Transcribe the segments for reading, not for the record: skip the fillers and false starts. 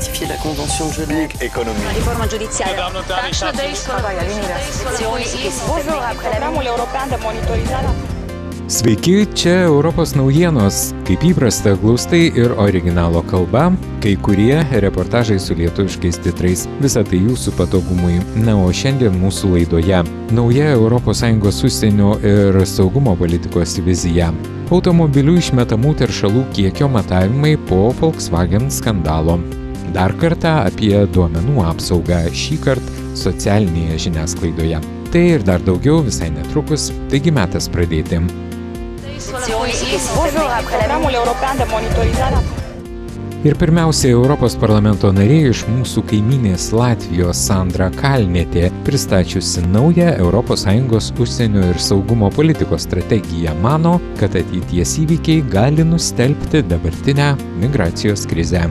ratifier la Convention de Genève. Économie. Riforma giudiziaria. Sveiki, čia Europos naujienos. Kaip įprasta, glaustai ir originalo kalba, kai kurie reportažai su lietuviškais titrais. Visą tai jūsų patogumui. Na, o šiandien mūsų laidoje nauja ES užsienio ir saugumo politikos vizija. Automobilių išmetamų teršalų kiekio matavimai po Volkswagen skandalo. Dar kartą apie duomenų apsaugą, šįkart socialinėje žiniasklaidoje. Tai ir dar daugiau visai netrukus, taigi metas pradėti. Ir pirmiausia, Europos parlamento narė iš mūsų kaimynės Latvijos Sandra Kalnietė, pristačiusi naują ES užsienio ir saugumo politikos strategiją, mano, kad ateities įvykiai gali nustelbti dabartinę migracijos krizę.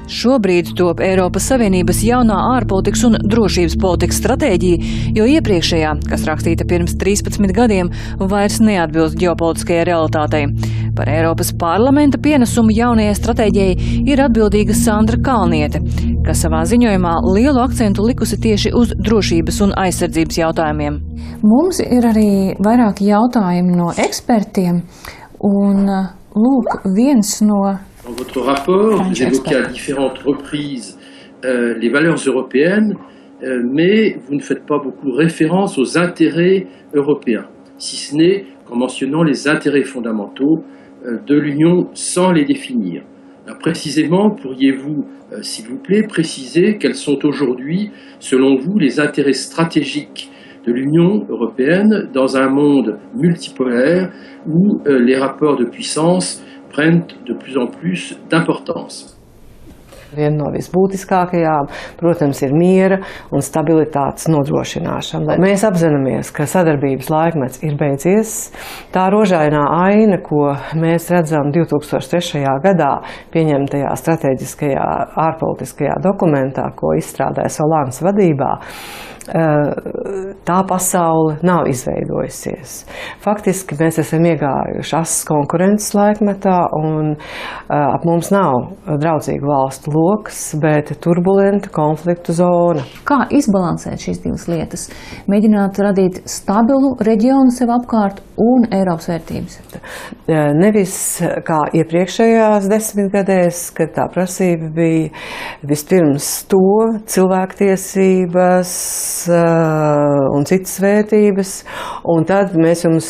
Šobrīd top Eiropas Savienības jaunā ārpolitikas un drošības politikas stratēģija, jo iepriekšējā, kas rakstīta pirms 13 gadiem, vairs neatbilst ģeopolitiskajai realitātei. Par Eiropas parlamenta pienesumu jaunajai stratēģijai ir atbildīga Sandra Kalniete, kas savā ziņojumā lielu akcentu likusi tieši uz drošības un aizsardzības jautājumiem. Mums ir arī vairāki jautājumi no ekspertiem, un lūk, viens no Dans votre rapport, vous évoquez à différentes reprises les valeurs européennes, mais vous ne faites pas beaucoup référence aux intérêts européens, si ce n'est qu'en mentionnant les intérêts fondamentaux de l'Union sans les définir. Alors, précisément, pourriez-vous, s'il vous plaît, préciser quels sont aujourd'hui, selon vous, les intérêts stratégiques de l'Union européenne dans un monde multipolaire où les rapports de puissance prennent de plus en plus d'importance. Viena no visbūtiskākajām, protams, ir miera un stabilitātes nodrošināšana. Mēs apzināmies, ka sadarbības laikmets ir beidzies. Tā rožainā aina, ko mēs redzam 2003. Gadā pieņemtajā strateģiskajā ārpolitiskajā dokumentā, ko izstrādāja Solānas vadībā, tā pasaule nav izveidojusies. Faktiski mēs esam iegājuši asas konkurences laikmetā un ap mums nav draudzīgu valstu loks, bet turbulenta konfliktu zona. Kā izbalansēt šīs divas lietas? Mēģināt radīt stabilu reģionu sev apkārt un Eiropas vērtības? Nevis kā iepriekšējās 10 gadēs, kad tā prasība bija vispirms to cilvēktiesības un citas vērtības, un tad mēs jums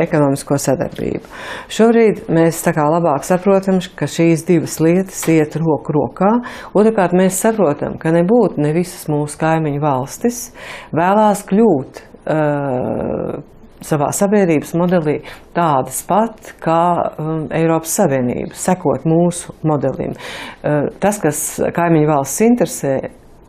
ekonomisko sadarbību. Šobrīd mēs tā kā labāk saprotam, ka šīs divas lietas iet roku rokā. Otrkārt, mēs saprotam, ka nebūtu ne visas mūsu kaimiņu valstis vēlās kļūt savā sabiedrības modelī tādas pat kā Eiropas Savienība, sekot mūsu modelim. Tas, kas kaimiņu valsts interesē,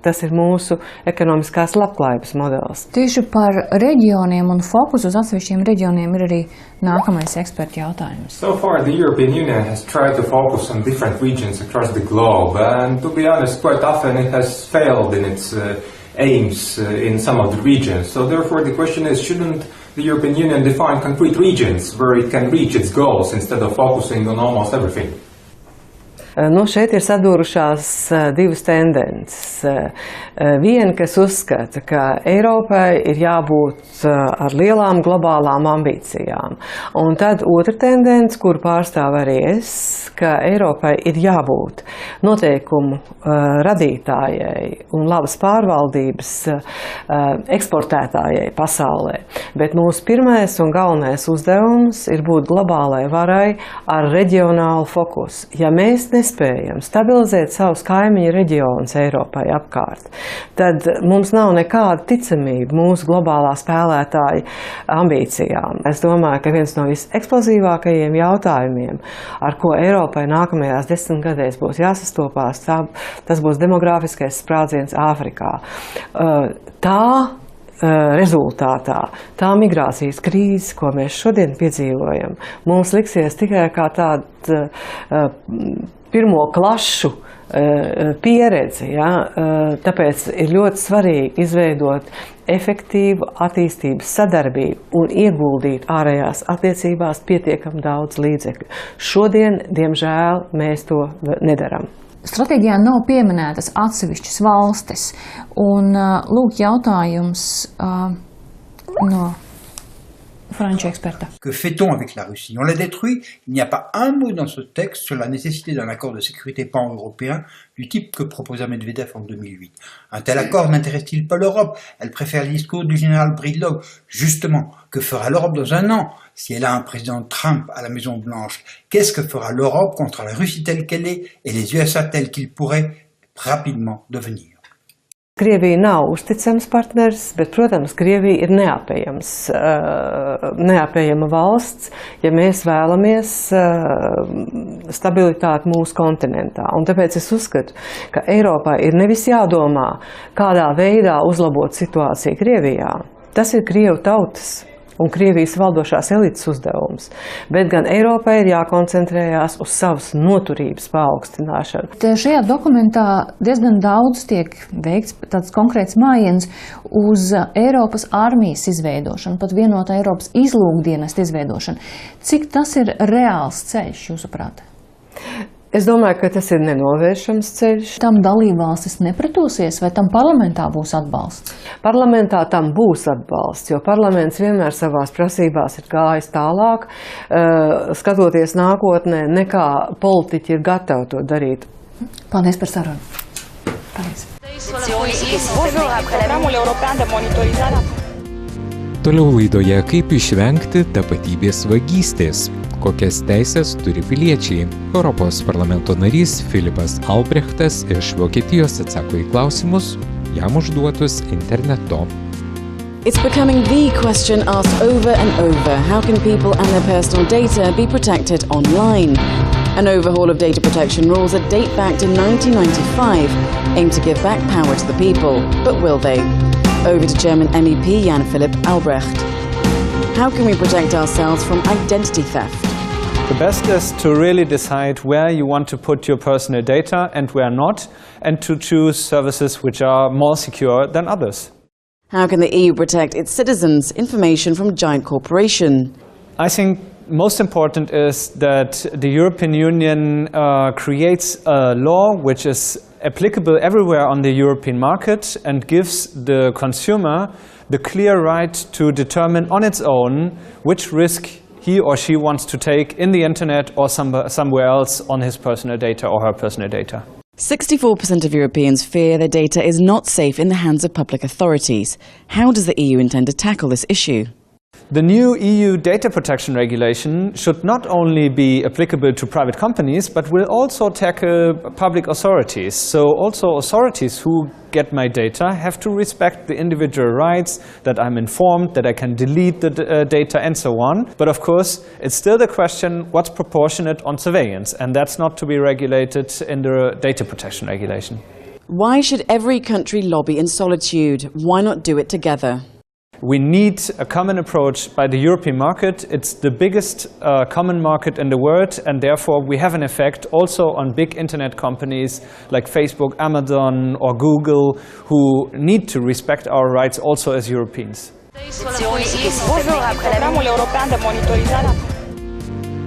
tas ir mūsu ekonomiskās labklājības modelis. Tieši par reģioniem un fokusu uz atsevišķiem reģioniem ir arī nākamais eksperta jautājums. So far, the European Union has tried to focus on different regions across the globe, and to be honest, quite often it has failed in its aims in some of the regions. So therefore, the question is, shouldn't the European Union define concrete regions where it can reach its goals instead of focusing on almost everything? Šeit ir sadūrušās divas tendences. Viena, kas uzskata, ka Eiropai ir jābūt ar lielām globālām ambīcijām. Un tad otra tendence, kur pārstāv arī es, ka Eiropai ir jābūt noteikumu radītājai un labas pārvaldības eksportētājai pasaulē. Bet mūsu pirmais un galvenais uzdevums ir būt globālai varai ar reģionālu fokusu. Ja mēs nespējam stabilizēt savus kaimiņu reģionus Eiropai apkārt, tad mums nav nekāda ticamība mūsu globālā spēlētāja ambīcijām. Es domāju, ka viens no viseksplozīvākajiem jautājumiem, ar ko Eiropai nākamajās 10 gadēs būs jāsastopās, tas būs demografiskais sprādziens Āfrikā. Rezultātā tā migrācijas krīze, ko mēs šodien piedzīvojam, mums liksies tikai kā tāda pirmo klašu pieredze. Ja? Tāpēc ir ļoti svarīgi izveidot efektīvu attīstības sadarbību un ieguldīt ārējās attiecībās pietiekami daudz līdzekļu. Šodien, diemžēl, mēs to nedaram. stratēģijā nav pieminētas atsevišķas valstis. Un lūk jautājums no franču eksperta. Que fait-on avec la Russie? On la détruit. Il n'y a pas un mot dans ce texte sur la nécessité d'un accord de sécurité pan-européen du type que proposa Medvedev en 2008. Un tel accord n'intéresse-t-il pas l'Europe? Elle préfère le discours du général Breedlove. Justement, que fera l'Europe dans un an si elle a un président Trump à la Maison-Blanche? Qu'est-ce que fera l'Europe contre la Russie telle qu'elle est et les USA tels qu'ils pourraient rapidement devenir? Krievija nav uzticams partners, bet, protams, Krievija ir neapējama valsts, ja mēs vēlamies stabilitāti mūsu kontinentā. Un tāpēc es uzskatu, ka Eiropai ir nevis jādomā, kādā veidā uzlabot situāciju Krievijā. Tas ir Krievu tautas un Krievijas valdošās elites uzdevums, bet gan Eiropai ir jākoncentrējās uz savas noturības paaugstināšanu. Šajā dokumentā diezgan daudz tiek veikts tāds konkrēts mājiens uz Eiropas armijas izveidošanu, pat vienota Eiropas izlūkdienesta izveidošanu. Cik tas ir reāls ceļš, jūsuprāt? Es domāju, ka tas ir nenovēršams ceļš. Tam dalībvalstis nepretosies, vai tam parlamentā būs atbalsts? Parlamentā tam būs atbalsts, jo parlaments vienmēr savās prasībās ir gājis tālāk, skatoties nākotnē, nekā politiķi ir gatavi to darīt. Paldies par sarunu. Paldies. Toliau laidoje, kaip išvengti tapatybės vagystės. Kokias teisės turi piliečiai? Europos parlamento narys Filipas Albrechtas iš Vokietijos atsako į klausimus, jam užduotus internetu. It's becoming the question asked over and over. How can people and their personal data be protected online? An overhaul of data protection rules that date back to 1995 aim to give back power to the people. But will they? Over to German MEP Jan Philipp Albrecht. How can we protect ourselves from identity theft? The best is to really decide where you want to put your personal data and where not, and to choose services which are more secure than others. How can the EU protect its citizens' information from giant corporations? I think most important is that the European Union creates a law which is applicable everywhere on the European market and gives the consumer the clear right to determine on its own which risk he or she wants to take in the internet or somewhere else on his personal data or her personal data. 64% of Europeans fear their data is not safe in the hands of public authorities. How does the EU intend to tackle this issue? The new EU data protection regulation should not only be applicable to private companies, but will also tackle public authorities. So also authorities who get my data have to respect the individual rights, that I'm informed, that I can delete the data and so on. But of course, it's still the question what's proportionate on surveillance, and that's not to be regulated in the data protection regulation. Why should every country lobby in solitude? Why not do it together? We need a common approach by the European market. It's the biggest common market in the world, and therefore we have an effect also on big internet companies like Facebook, Amazon or Google, who need to respect our rights also as Europeans.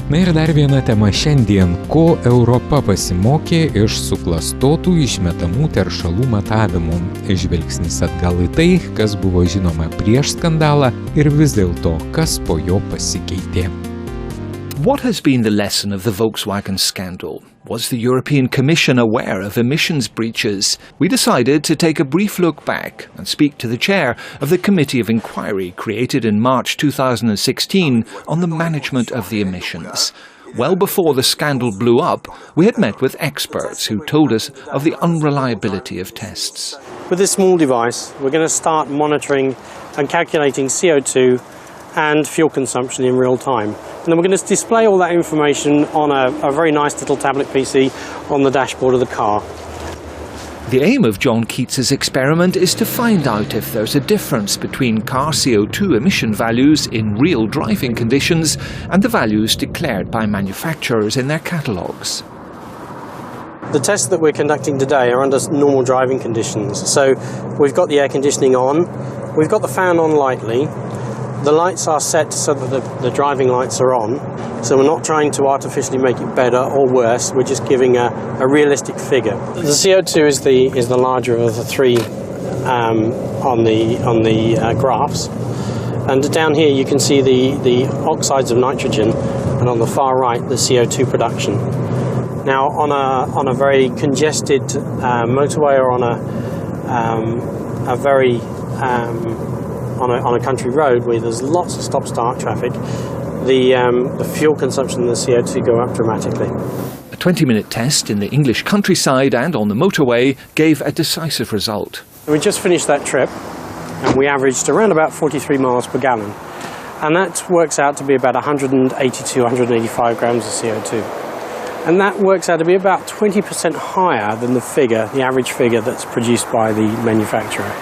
Na ir dar viena tema šiandien, ko Europa pasimokė iš suklastotų išmetamų teršalų matavimų. Žvilgsnis atgal į tai, kas buvo žinoma prieš skandalą ir vis dėlto, kas po jo pasikeitė. What has been the lesson of the Volkswagen scandal? Was the European Commission aware of emissions breaches? We decided to take a brief look back and speak to the chair of the Committee of Inquiry created in March 2016 on the management of the emissions. Well before the scandal blew up, we had met with experts who told us of the unreliability of tests. With this small device, we're going to start monitoring and calculating CO2 and fuel consumption in real time. And then we're going to display all that information on a very nice little tablet PC on the dashboard of the car. The aim of John Keats's experiment is to find out if there's a difference between car CO2 emission values in real driving conditions and the values declared by manufacturers in their catalogues. The tests that we're conducting today are under normal driving conditions. So we've got the air conditioning on, we've got the fan on lightly, The lights are set so that the driving lights are on, so we're not trying to artificially make it better or worse, we're just giving a realistic figure. The CO2 is the larger of the three on the graphs, and down here you can see the oxides of nitrogen, and on the far right the CO2 production. Now on a very congested motorway, or on a country road where there's lots of stop-start traffic, the fuel consumption and the CO2 go up dramatically. A 20-minute test in the English countryside and on the motorway gave a decisive result. We just finished that trip and we averaged around about 43 miles per gallon, and that works out to be about 182, 185 grams of CO2. And that works out to be about 20% higher than the average figure that's produced by the manufacturer.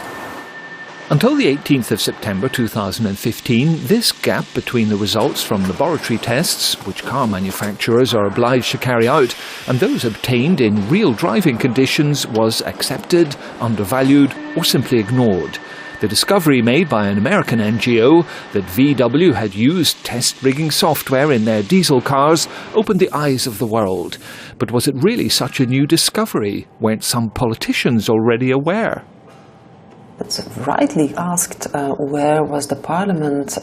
Until the 18th of September 2015, this gap between the results from laboratory tests, which car manufacturers are obliged to carry out, and those obtained in real driving conditions was accepted, undervalued, or simply ignored. The discovery made by an American NGO that VW had used test rigging software in their diesel cars opened the eyes of the world. But was it really such a new discovery? Weren't some politicians already aware? It's rightly asked where was the Parliament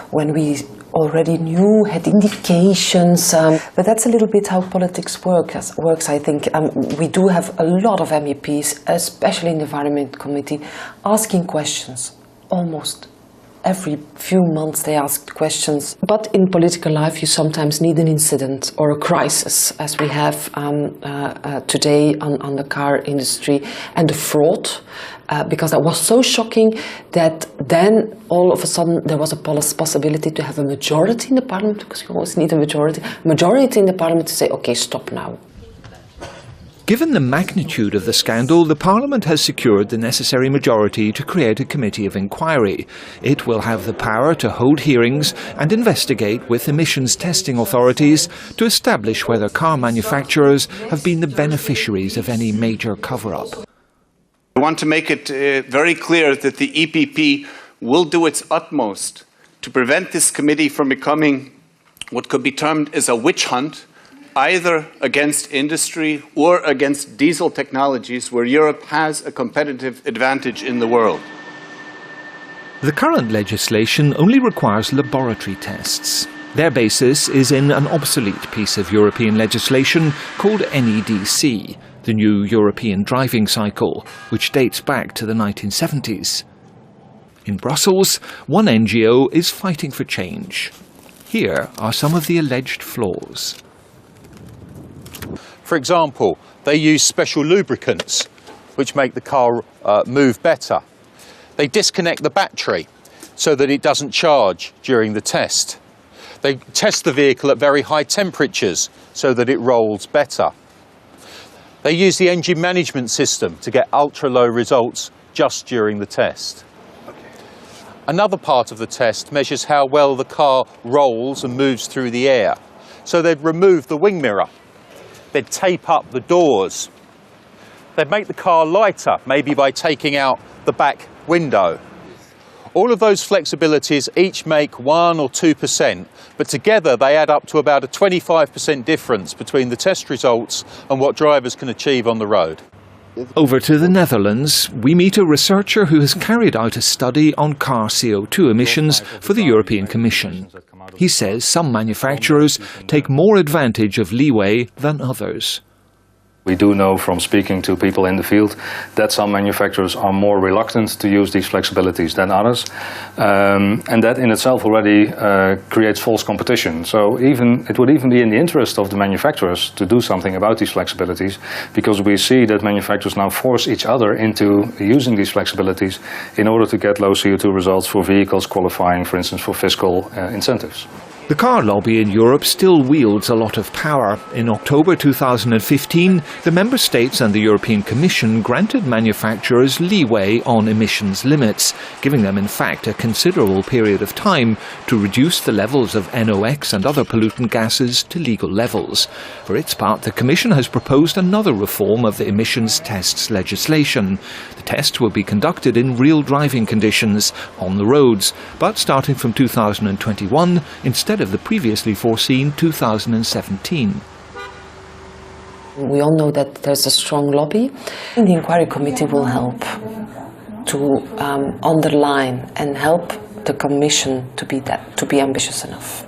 when we already knew, had indications, but that's a little bit how politics works, I think. We do have a lot of MEPs, especially in the Environment Committee, asking questions. Almost every few months they ask questions. But in political life you sometimes need an incident or a crisis, as we have today on the car industry and the fraud. Because that was so shocking that then all of a sudden there was a possibility to have a majority in the Parliament, because you always need a majority in the Parliament to say, okay, stop now. Given the magnitude of the scandal, the Parliament has secured the necessary majority to create a committee of inquiry. It will have the power to hold hearings and investigate with emissions testing authorities to establish whether car manufacturers have been the beneficiaries of any major cover-up. I want to make it very clear that the EPP will do its utmost to prevent this committee from becoming what could be termed as a witch hunt, either against industry or against diesel technologies where Europe has a competitive advantage in the world. The current legislation only requires laboratory tests. Their basis is in an obsolete piece of European legislation called NEDC, the new European driving cycle, which dates back to the 1970s. In Brussels, one NGO is fighting for change. Here are some of the alleged flaws. For example, they use special lubricants which make the car move better. They disconnect the battery so that it doesn't charge during the test. They test the vehicle at very high temperatures so that it rolls better. They use the engine management system to get ultra-low results just during the test. Another part of the test measures how well the car rolls and moves through the air. So they'd remove the wing mirror. They'd tape up the doors. They'd make the car lighter, maybe by taking out the back window. All of those flexibilities each make 1 or 2%, but together they add up to about a 25% difference between the test results and what drivers can achieve on the road. Over to the Netherlands, we meet a researcher who has carried out a study on car CO2 emissions for the European Commission. He says some manufacturers take more advantage of leeway than others. We do know from speaking to people in the field that some manufacturers are more reluctant to use these flexibilities than others. And that in itself already creates false competition. So it would even be in the interest of the manufacturers to do something about these flexibilities, because we see that manufacturers now force each other into using these flexibilities in order to get low CO2 results for vehicles qualifying, for instance, for fiscal incentives. The car lobby in Europe still wields a lot of power. In October 2015, the Member States and the European Commission granted manufacturers leeway on emissions limits, giving them in fact a considerable period of time to reduce the levels of NOx and other pollutant gases to legal levels. For its part, the Commission has proposed another reform of the emissions tests legislation. The tests will be conducted in real driving conditions on the roads, but starting from 2021 instead of the previously foreseen 2017. We all know that there's a strong lobby. The inquiry committee will help to underline and help the Commission to be ambitious enough.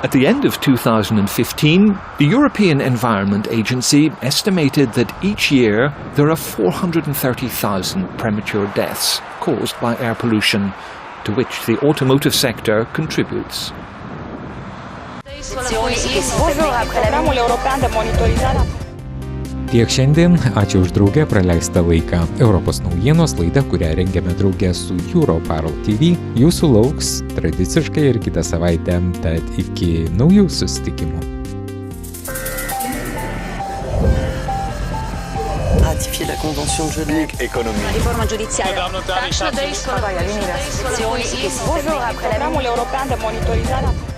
At the end of 2015, the European Environment Agency estimated that each year there are 430,000 premature deaths caused by air pollution, to which the automotive sector contributes. Tiek šiandien, ačiū už drauge praleistą laiką. Europos naujienos laida, kurią rengiame drauge su Europarl TV, jūsų lauks tradiciškai ir kitą savaitę, tad iki naujų susitikimų. Ratifier la Convention de Genève. Économie. Riforma giudiziaria. Tax dei Bonjour, après la Européen de monitorizare.